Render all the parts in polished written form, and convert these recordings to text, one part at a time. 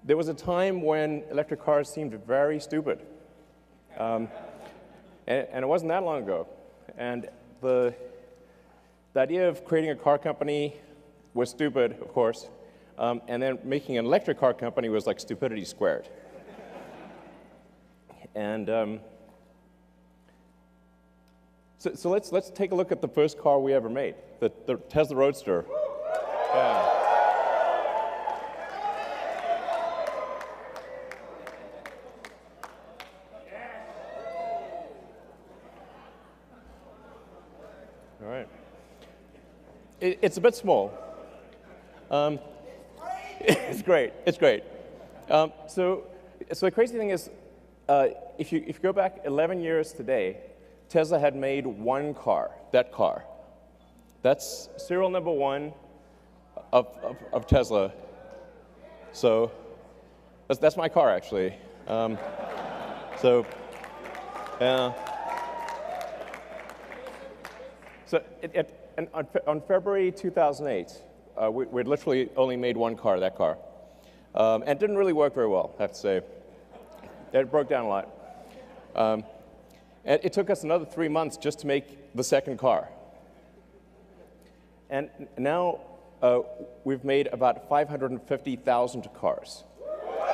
there was a time when electric cars seemed very stupid. And it wasn't that long ago. And the idea of creating a car company was stupid, of course, and then making an electric car company was like stupidity squared. And so let's take a look at the first car we ever made, the Tesla Roadster. Yeah. All right. It's a bit small. It's great. It's great. So the crazy thing is, if you go back 11 years today, Tesla had made one car, that car. That's serial number 1 of Tesla. So that's my car, actually. So on February 2008, we'd literally only made one car, that car. And it didn't really work very well, I have to say. It broke down a lot. And it took us another 3 months just to make the second car. And now we've made about 550,000 cars.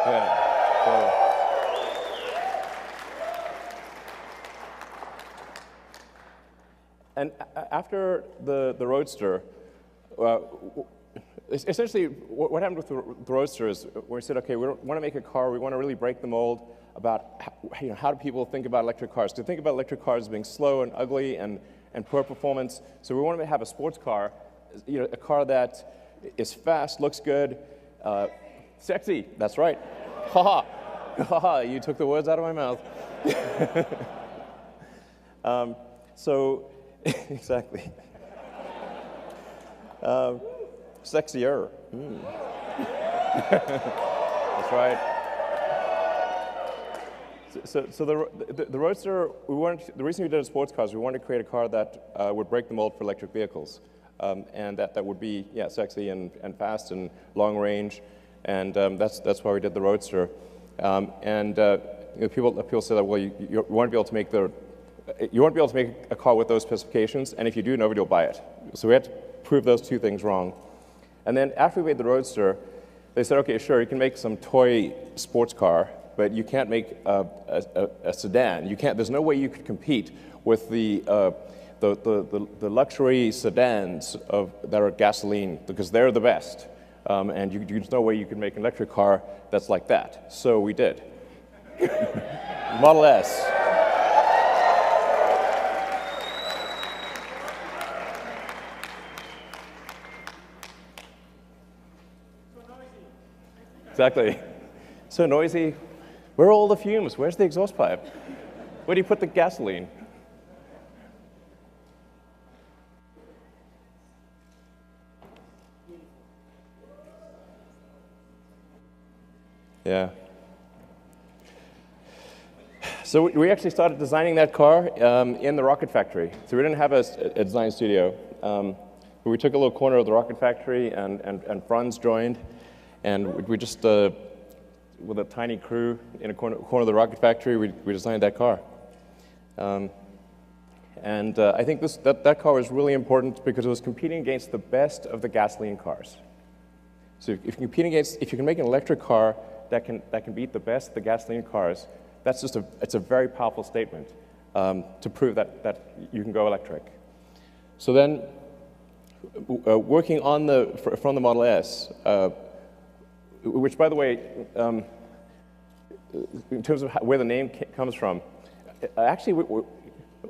Yeah. So, and after the Roadster, essentially what happened with the Roadster is we said, okay, we want to make a car, we want to really break the mold about how do people think about electric cars. To think about electric cars as being slow and ugly and poor performance. So we want to have a sports car, a car that is fast, looks good, sexy. That's right. Ha ha. Ha ha. You took the words out of my mouth. So exactly. Sexier. That's right. So the Roadster, the reason we did a sports car is we wanted to create a car that would break the mold for electric vehicles, and that would be sexy and fast and long range, and that's why we did the Roadster. People say that, well, you won't be able to make a car with those specifications, and if you do, nobody will buy it. So we had to prove those two things wrong. And then after we made the Roadster, they said, okay, sure, you can make some toy sports car, but you can't make a sedan. You can't. There's no way you could compete with the luxury sedans that are gasoline, because they're the best. And there's no way you could make an electric car that's like that. So we did. Model S. Exactly. So noisy. Where are all the fumes? Where's the exhaust pipe? Where do you put the gasoline? Yeah. So we actually started designing that car in the rocket factory. So we didn't have a design studio. But we took a little corner of the rocket factory, and Franz joined. And we just, with a tiny crew in a corner of the rocket factory, we designed that car. I think that car was really important because it was competing against the best of the gasoline cars. So if you can make an electric car that can beat the best of the gasoline cars, it's a very powerful statement to prove that you can go electric. So then, working from the Model S, which, by the way, in terms of where the name comes from, actually,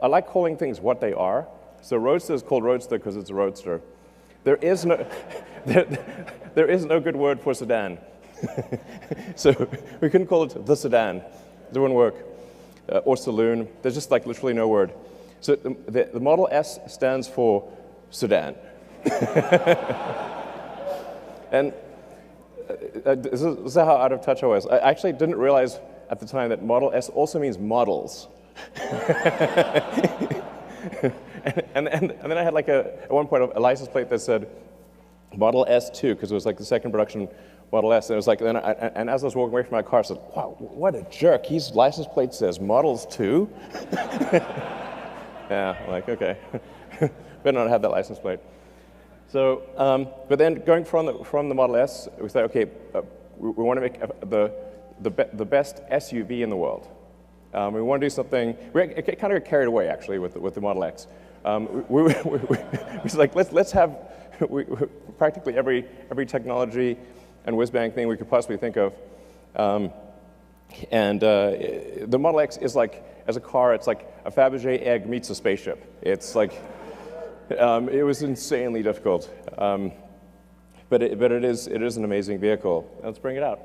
I like calling things what they are. So Roadster is called Roadster because it's a roadster. There is no good word for sedan. So we couldn't call it the sedan. It wouldn't work. Or saloon. There's just like literally no word. So the Model S stands for sedan. And this is how out of touch I was. I actually didn't realize at the time that Model S also means models. and then I had like at one point a license plate that said Model S2 because it was like the second production Model S. And it was like, and as I was walking away from my car, I said, wow, what a jerk. His license plate says Models 2? Yeah, I'm like, okay. Better not have that license plate. So, but then going from the Model S, we said, okay, we want to make the best SUV in the world. We want to do something. We kind of got carried away actually with the Model X. We was like, let's have practically every technology and whiz-bang thing we could possibly think of. The Model X is like, as a car, it's like a Fabergé egg meets a spaceship. It's like, it was insanely difficult. But it is an amazing vehicle. Let's bring it out.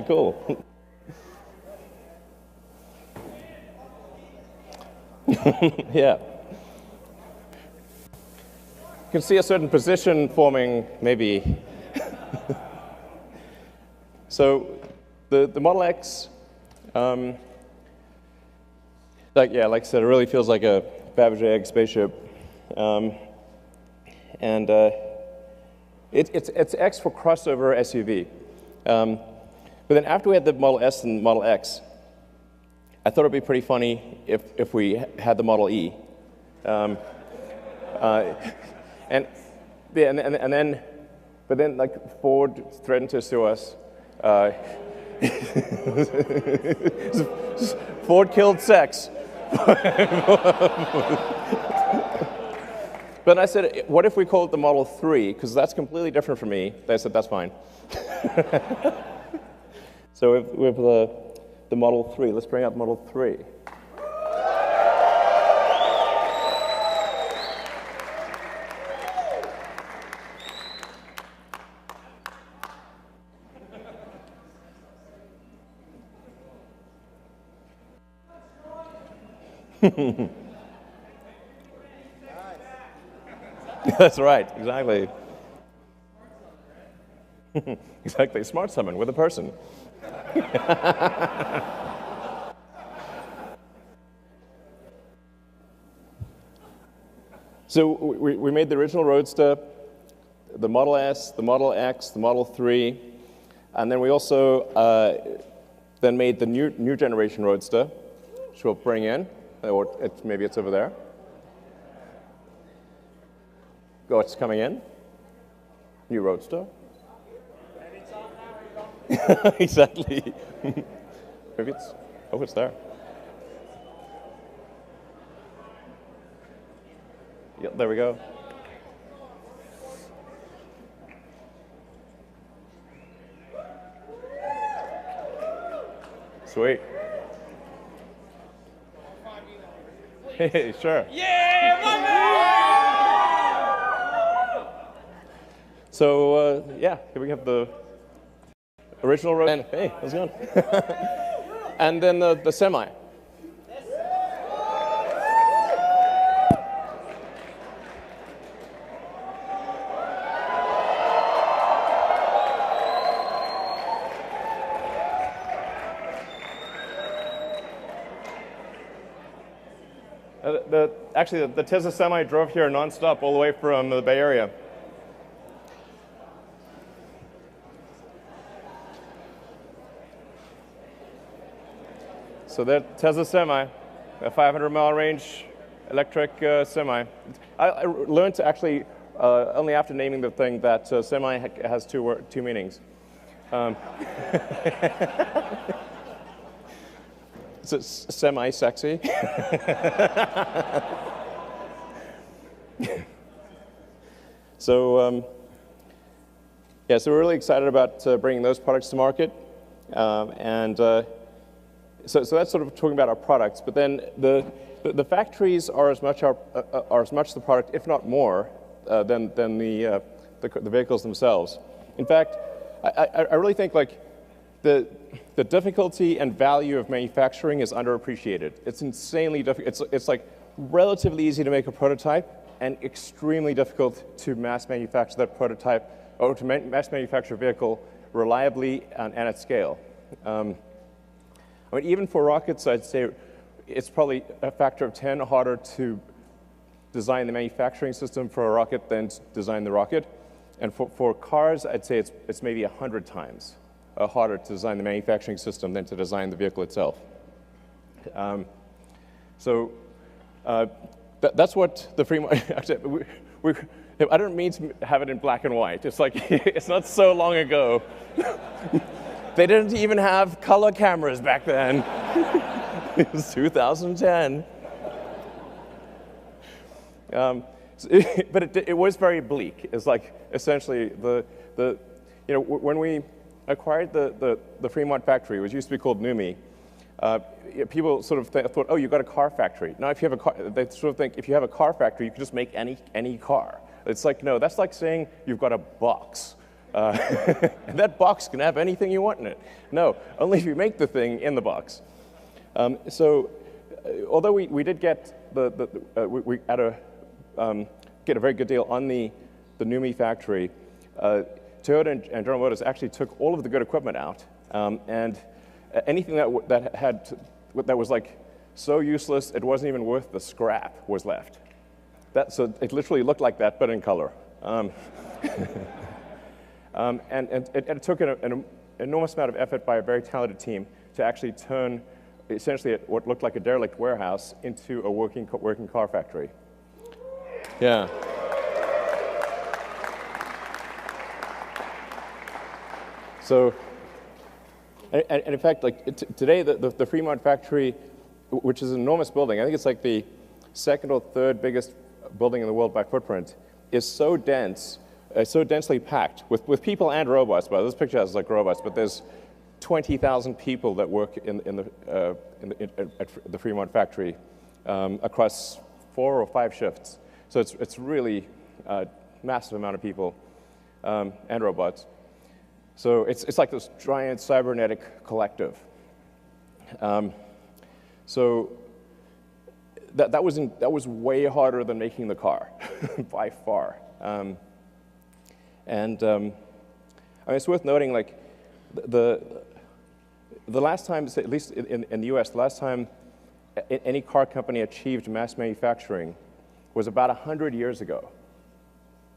Cool. Yeah. You can see a certain position forming, maybe. So the Model X, like I said, it really feels like a Fabergé egg spaceship. It's X for crossover SUV. But then after we had the Model S and Model X, I thought it'd be pretty funny if we had the Model E. But then like Ford threatened to sue us. Ford killed sex. But I said, what if we call it the Model 3? Because that's completely different from me. They said, that's fine. So we have the Model 3. Let's bring out the Model 3. That's right, exactly. Exactly, smart summon with a person. So we made the original Roadster, the Model S, the Model X, the Model 3, and then we also then made the new generation Roadster, which we'll bring in, or maybe it's over there. Oh, it's coming in. New Roadster. Exactly. Maybe it's, oh, it's there. Yep, there we go. Sweet. Hey, sure. Yeah, my man! So, yeah, here we have the original road. And, hey, how's it going? And then the semi. Actually, the Tesla Semi drove here nonstop all the way from the Bay Area. So that Tesla Semi, a 500-mile range electric semi. I learned to actually, only after naming the thing, that semi has two meanings. It's semi-sexy. So, yeah, so we're really excited about bringing those products to market. So that's sort of talking about our products. But then the factories are as much the product, if not more, than the vehicles themselves. In fact, I really think like the difficulty and value of manufacturing is underappreciated. It's insanely difficult. It's like relatively easy to make a prototype and extremely difficult to mass manufacture that prototype or to mass manufacture a vehicle reliably and at scale. I I mean, even for rockets, I'd say it's probably a factor of 10 harder to design the manufacturing system for a rocket than to design the rocket. And for cars, I'd say it's maybe 100 times harder to design the manufacturing system than to design the vehicle itself. That's what the Fremont. I don't mean to have it in black and white. It's like it's not so long ago. They didn't even have color cameras back then. It was 2010. But it was very bleak. It's like essentially when we acquired the Fremont factory, which used to be called NUMMI, people sort of thought, oh, you got a car factory. Now, if you have a car, they sort of think if you have a car factory, you can just make any car. It's like, no, that's like saying you've got a box. And that box can have anything you want in it. No, only if you make the thing in the box. Although we did get we had get a very good deal on the NUMMI factory, Toyota and General Motors actually took all of the good equipment out, and anything that was like so useless it wasn't even worth the scrap was left. So it literally looked like that, but in color. And it took an enormous amount of effort by a very talented team to actually turn essentially what looked like a derelict warehouse into a working car factory. Yeah. So, and in fact, like today, the Fremont factory, which is an enormous building, I think it's like the second or third biggest building in the world by footprint, is so dense, so densely packed with people and robots. But this picture has like robots, but there's 20,000 people that work at the Fremont factory across 4 or 5 shifts. So it's really a massive amount of people and robots. So it's like this giant cybernetic collective. So that was way harder than making the car, by far. I mean, it's worth noting, like the last time, at least in the U.S., the last time any car company achieved mass manufacturing was about 100 years ago.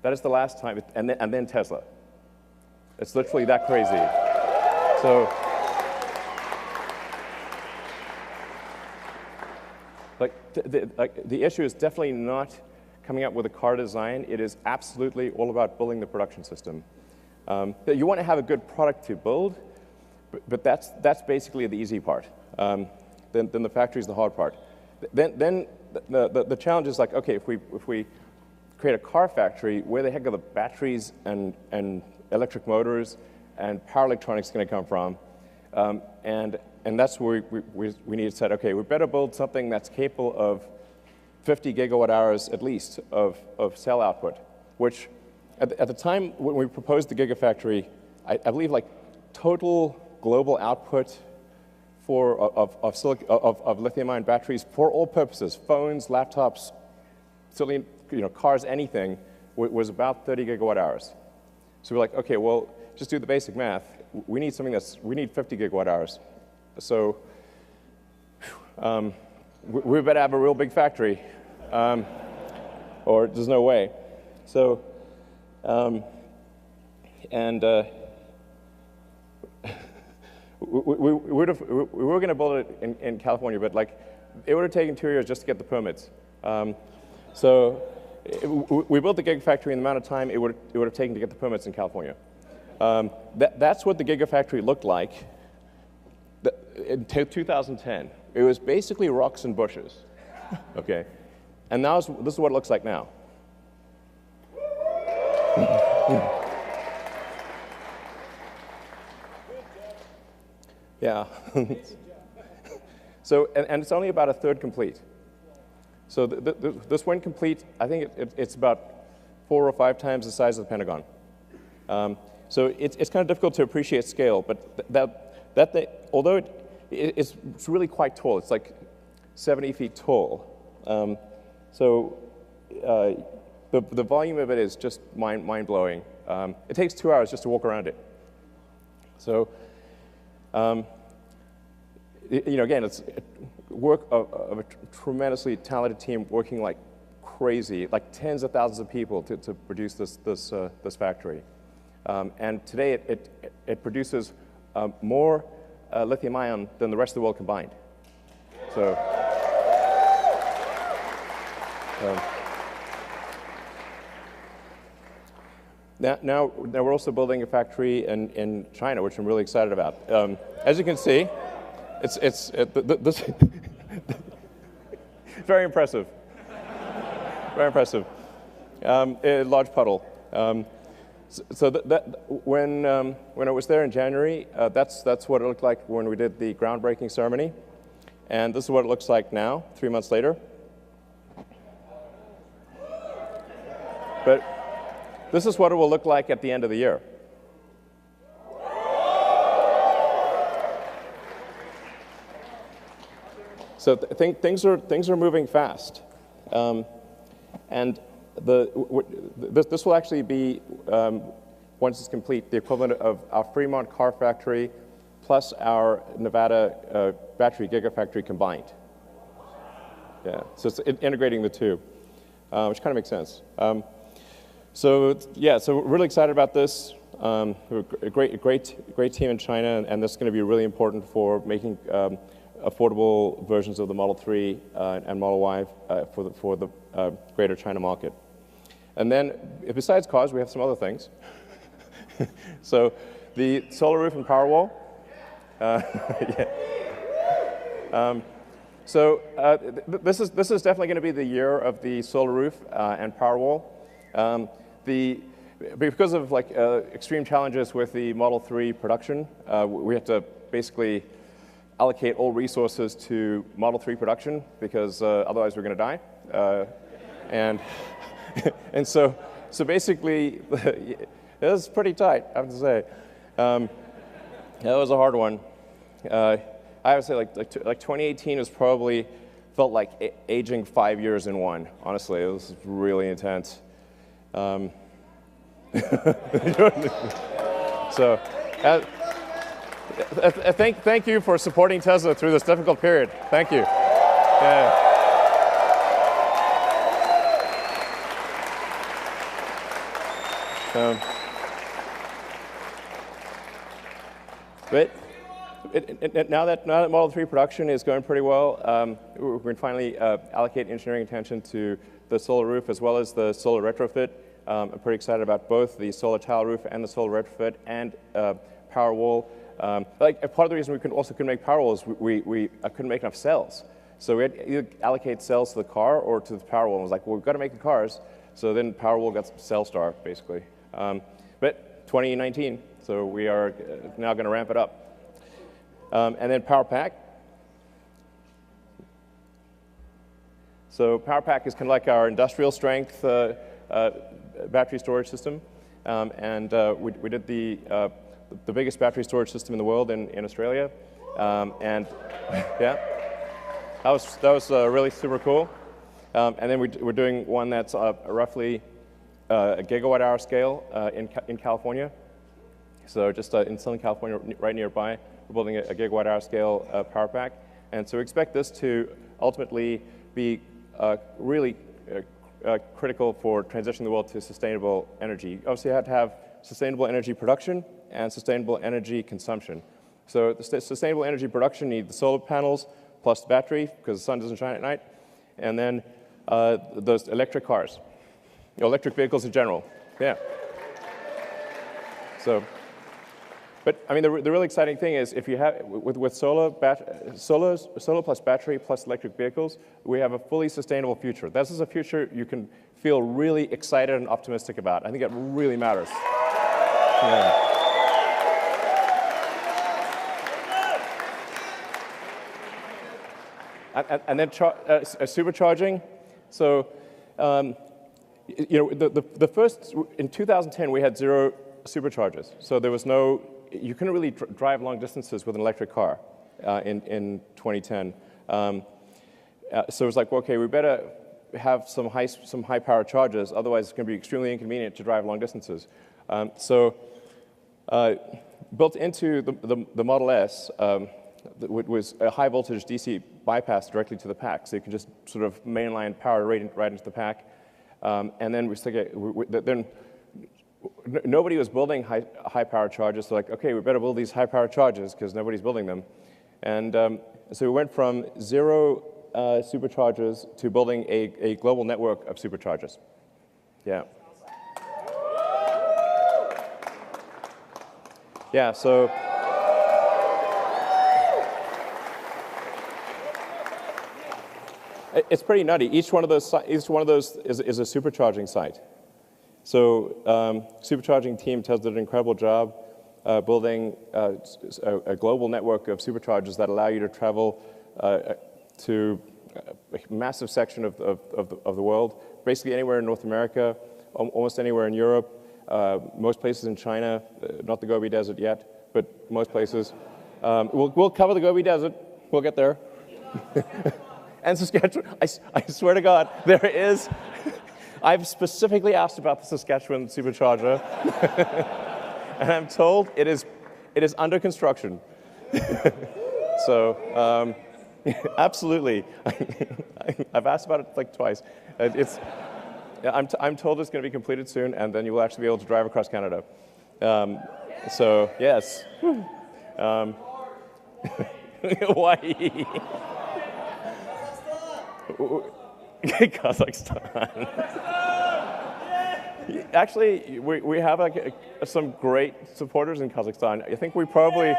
That is the last time, and then Tesla. It's literally that crazy. So, the issue is definitely not coming up with a car design. It is absolutely all about building the production system. You want to have a good product to build, but that's basically the easy part. Then the factory is the hard part. Then the challenge is like, okay, if we create a car factory, where the heck are the batteries and electric motors and power electronics going to come from? And that's where we need to say, okay, we better build something that's capable of 50 gigawatt hours at least of cell output, which at the time when we proposed the Gigafactory, I believe like total global output of lithium-ion batteries for all purposes, phones, laptops, cars, anything, was about 30 gigawatt hours. So we're like, okay, well, just do the basic math. We need something we need 50 gigawatt hours. So we better have a real big factory, or there's no way. So, we were going to build it in California, but like it would have taken 2 years just to get the permits. So we built the Gigafactory in the amount of time it would have taken to get the permits in California. That's what the Gigafactory looked like in 2010. It was basically rocks and bushes, okay? And now this is what it looks like now. Yeah. So, and it's only about a third complete. So this one complete, I think it's about 4 or 5 times the size of the Pentagon. So it's kind of difficult to appreciate scale, but although it's really quite tall, it's like 70 feet tall. So the volume of it is just mind-blowing. It takes 2 hours just to walk around it. So again, it's work of a tremendously talented team working like crazy, like tens of thousands of people to produce this factory. And today it produces more lithium ion than the rest of the world combined. So. Now we're also building a factory in China, which I'm really excited about. As you can see, this very impressive, very impressive. A large puddle. So when I was there in January, that's what it looked like when we did the groundbreaking ceremony, and this is what it looks like now, 3 months later. But this is what it will look like at the end of the year. So things are moving fast, and this will actually be, once it's complete, the equivalent of our Fremont car factory plus our Nevada battery gigafactory combined. Yeah, so it's integrating the two, which kind of makes sense. So yeah, so we're really excited about this. We're a great team in China, and this is going to be really important for making affordable versions of the Model 3 and Model Y for the greater China market. And then, besides cars, we have some other things. So the solar roof and Powerwall. This is definitely going to be the year of the solar roof and Powerwall. Because of extreme challenges with the Model 3 production, we have to basically allocate all resources to Model 3 production because otherwise we're going to die. And so basically, it was pretty tight, I have to say. That was a hard one. I would say like 2018 was probably felt like aging 5 years in one. Honestly, it was really intense. So, thank you for supporting Tesla through this difficult period. Thank you. Yeah. But now that Model 3 production is going pretty well, we're going to finally allocate engineering attention to the solar roof as well as the solar retrofit. I'm pretty excited about both the solar tile roof and the solar retrofit and Powerwall. Part of the reason we couldn't make Powerwall is we couldn't make enough cells. So we had to either allocate cells to the car or to the Powerwall. And I was like, well, we've got to make the cars. So then Powerwall got cell star, basically. But 2019, so we are now going to ramp it up. And then PowerPack. So PowerPack is kind of like our industrial strength battery storage system. We did the biggest battery storage system in the world in Australia. And yeah, that was really super cool. And then we're doing one that's roughly a gigawatt hour scale in California. So just in Southern California, right nearby, we're building a gigawatt hour scale power pack. And so we expect this to ultimately be really critical for transitioning the world to sustainable energy. Obviously, you have to have sustainable energy production and sustainable energy consumption. So the sustainable energy production needs the solar panels plus the battery, because the sun doesn't shine at night, and then those electric cars, electric vehicles in general. Yeah. So, but I mean, the really exciting thing is if you have with solar plus battery plus electric vehicles, we have a fully sustainable future. This is a future you can feel really excited and optimistic about. I think it really matters. Yeah. And then supercharging. So, the first in 2010 we had 0 superchargers. So there was no. You couldn't really drive long distances with an electric car in 2010. So it was like, well, okay, we better have some high power chargers. Otherwise, it's going to be extremely inconvenient to drive long distances. So built into the Model S. was a high voltage DC bypass directly to the pack, so you can just sort of mainline power right into the pack. And then nobody was building high power chargers, so like, okay, we better build these high power chargers because nobody's building them. And so we went from 0 superchargers to building a global network of superchargers. Yeah. Yeah, so it's pretty nutty. Each one of those is a supercharging site. So supercharging team Tesla did an incredible job building a global network of superchargers that allow you to travel to a massive section of the world, basically anywhere in North America, almost anywhere in Europe, most places in China, not the Gobi Desert yet, but most places. We'll cover the Gobi Desert. We'll get there. And Saskatchewan, I swear to God, there is. I've specifically asked about the Saskatchewan supercharger, and I'm told it is under construction. So, absolutely, I've asked about it like twice. I'm told it's going to be completed soon, and then you will actually be able to drive across Canada. So, yes. Hawaii. Kazakhstan. Actually, we have some great supporters in Kazakhstan. I think we probably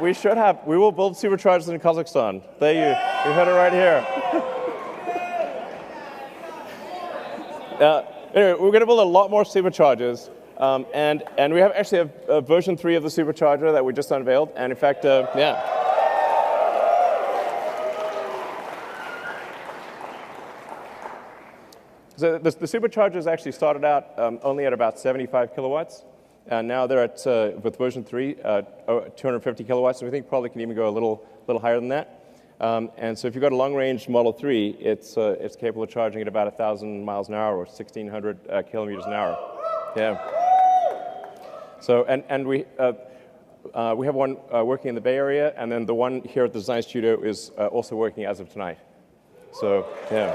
we should have. We will build superchargers in Kazakhstan. There you heard it right here. Anyway, we're going to build a lot more superchargers, and we have actually a version 3 of the supercharger that we just unveiled. And in fact, yeah. So the superchargers actually started out only at about 75 kilowatts, and now they're at, with version 3, 250 kilowatts, and we think probably can even go a little higher than that. And so if you've got a long-range Model 3, it's capable of charging at about 1,000 miles an hour or 1,600 kilometers an hour. Yeah. So, and we have one working in the Bay Area, and then the one here at the design studio is also working as of tonight. So, yeah.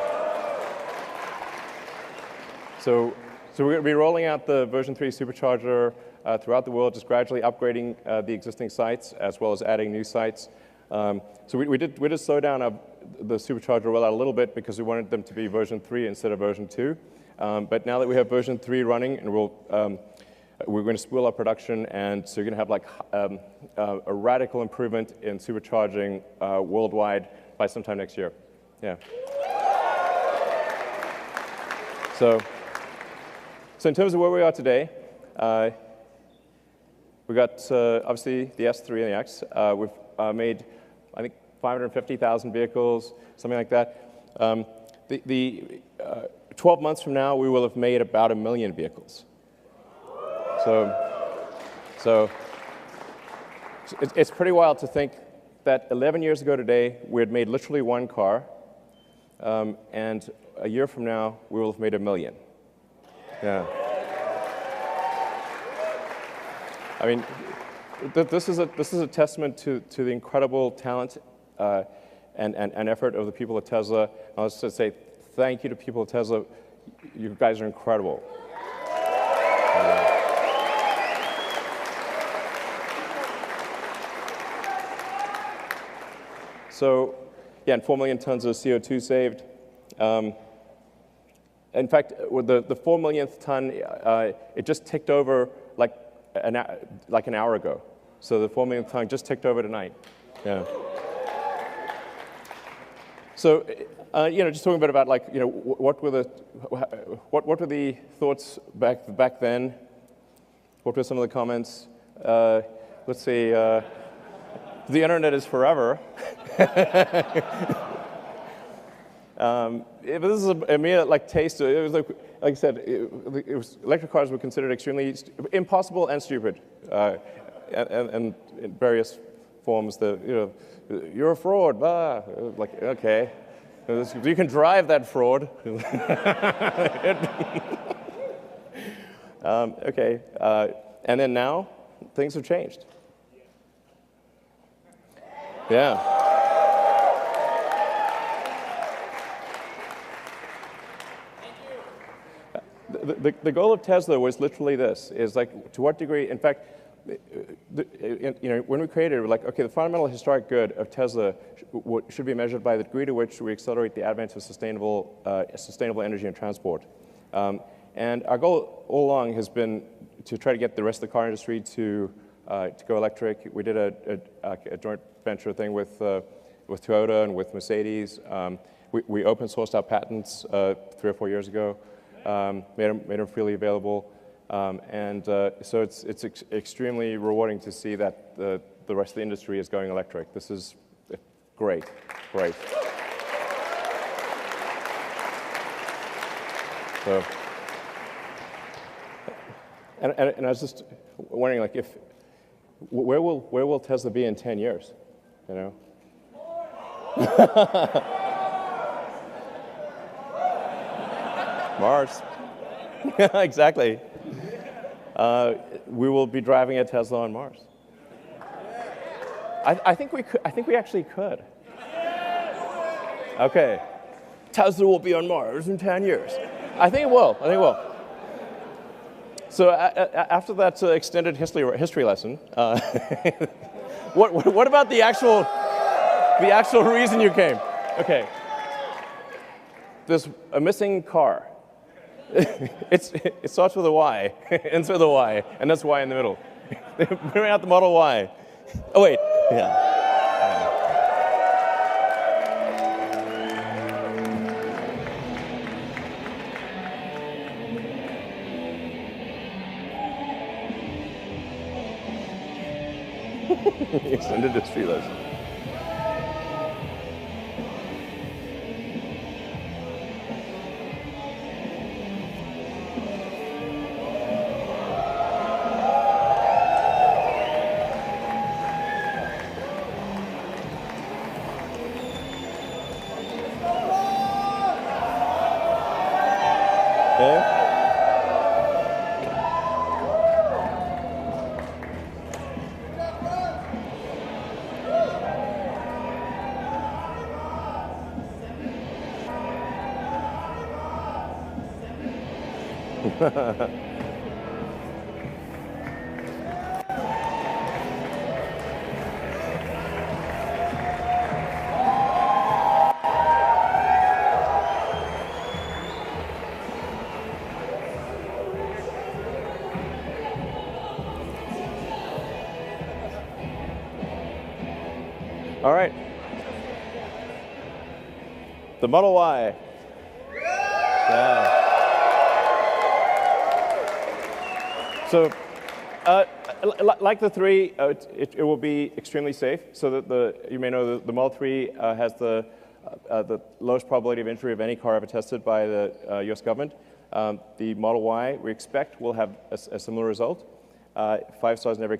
So we're going to be rolling out the version 3 supercharger throughout the world, just gradually upgrading the existing sites as well as adding new sites. So we did slow down the supercharger rollout a little bit because we wanted them to be version 3 instead of version 2. But now that we have version 3 running, and we're going to spool up production, and so you're going to have like a radical improvement in supercharging worldwide by sometime next year. Yeah. So in terms of where we are today, we got obviously the S3 and the X. We've made, I think, 550,000 vehicles, something like that. 12 months from now, we will have made about 1 million vehicles. So it's pretty wild to think that 11 years ago today, we had made literally one car, and a year from now, we will have made 1 million. Yeah. I mean, this is a testament to the incredible talent and effort of the people at Tesla. I was to say thank you to people at Tesla. You guys are incredible. So, yeah, and 4 million tons of CO2 saved. In fact, with the 4 millionth ton, it just ticked over like an hour ago. So the 4 millionth ton just ticked over tonight. Yeah. So, just talking a bit about like, what were the thoughts back then? What were some of the comments? Let's see. The internet is forever. But this is a mere like taste. It was like I said, electric cars were considered extremely impossible and stupid, and in various forms. You're a fraud. Blah. Like, okay, you can drive that fraud. Okay, and then now things have changed. Yeah. The goal of Tesla was literally this, is like, to what degree, in fact, when we created it, we're like, okay, the fundamental historic good of Tesla should be measured by the degree to which we accelerate the advent of sustainable energy and transport. And our goal all along has been to try to get the rest of the car industry to go electric. We did a joint venture thing with Toyota and with Mercedes. We open sourced our patents 3 or 4 years ago, made them freely available. So it's extremely rewarding to see that the rest of the industry is going electric. This is great, great. So, and I was just wondering, like, where will Tesla be in 10 years? You know? Mars. Exactly. We will be driving a Tesla on Mars. I think we could. I think we actually could. Okay. Tesla will be on Mars in 10 years. I think it will. I think it will. So after that extended history lesson, what about the actual reason you came? Okay. There's a missing car. It starts with a Y, ends with a Y, and that's Y in the middle. Bring out the Model Y. Oh wait, yeah. Extended history lesson. All right. The Model Y. Yeah. So, like the 3, it will be extremely safe. So that you may know the Model 3 has the lowest probability of injury of any car ever tested by the US government. The Model Y, we expect, will have a similar result. 5 stars in every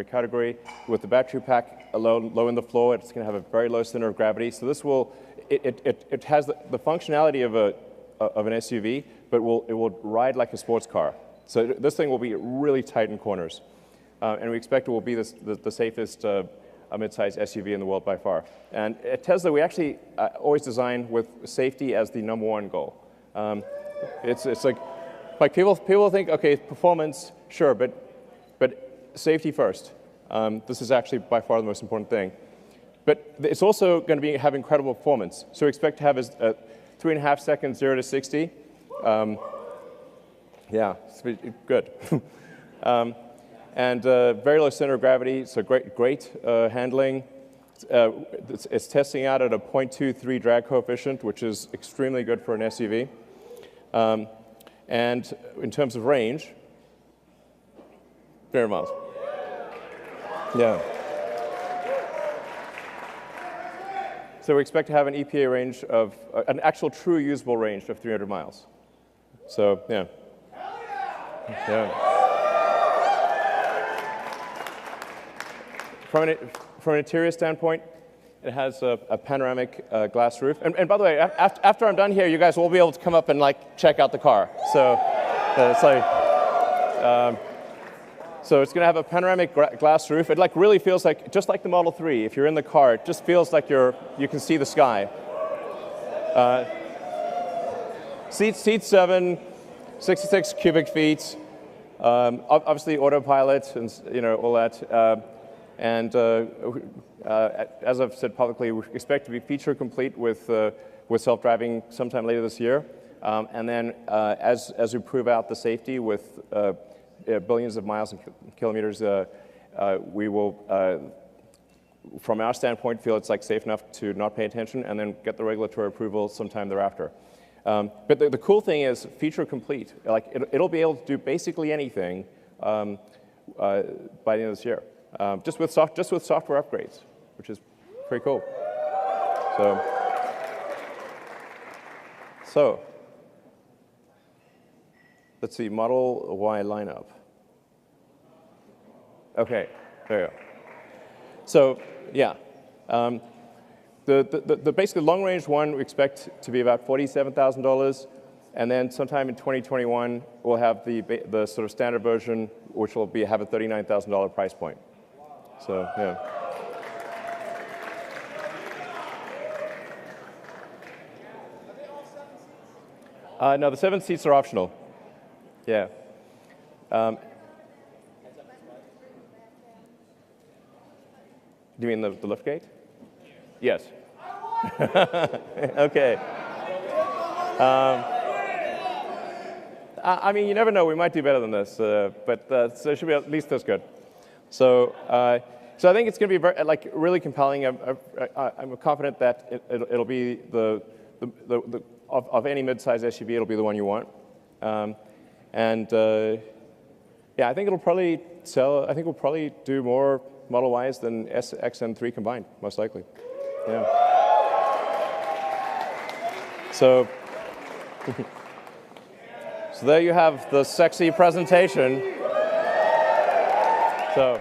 category. With the battery pack low in the floor, it's going to have a very low center of gravity. So this will, it has the functionality of an SUV, but it will ride like a sports car. So this thing will be really tight in corners. And we expect it will be the safest mid-sized SUV in the world by far. And at Tesla, we actually always design with safety as the #1 goal. It's like people think, okay, performance, sure, but safety first. This is actually by far the most important thing. But it's also going to have incredible performance. So we expect to have a 3.5 seconds 0 to 60. Yeah, it's good. And very low center of gravity, so great handling. It's testing out at a 0.23 drag coefficient, which is extremely good for an SUV. And in terms of range, 300 miles. Yeah. So we expect to have an EPA range of, an actual true usable range of 300 miles. So, yeah. Yeah. From an interior standpoint, it has a panoramic glass roof. And by the way, after I'm done here, you guys will be able to come up and like check out the car. So it's like, So it's going to have a panoramic glass roof. It like really feels like, just like the Model 3, if you're in the car, it just feels like you can see the sky. Seats 7, 66 cubic feet. Obviously autopilot and all that. As I've said publicly, we expect to be feature complete with self-driving sometime later this year. And then as we prove out the safety with billions of miles and kilometers, we will, from our standpoint, feel it's like safe enough to not pay attention and then get the regulatory approval sometime thereafter. But the cool thing is feature complete. Like it'll be able to do basically anything by the end of this year, just with software upgrades, which is pretty cool. So let's see, Model Y lineup. Okay, there you go. So yeah. The basically long-range one we expect to be about $47,000, and then sometime in 2021 we'll have the sort of standard version, which will have a $39,000 price point. So yeah. No, the 7 seats are optional. Yeah. Do you mean the liftgate? Yes. Okay. I mean, you never know. We might do better than this, but so it should be at least this good. So I think it's going to be very, really compelling. I'm confident that it'll be of any mid-size SUV, it'll be the one you want. Yeah, I think it'll probably sell. I think we'll probably do more Model Ys than X and 3 combined, most likely. Yeah. So there you have the sexy presentation. So.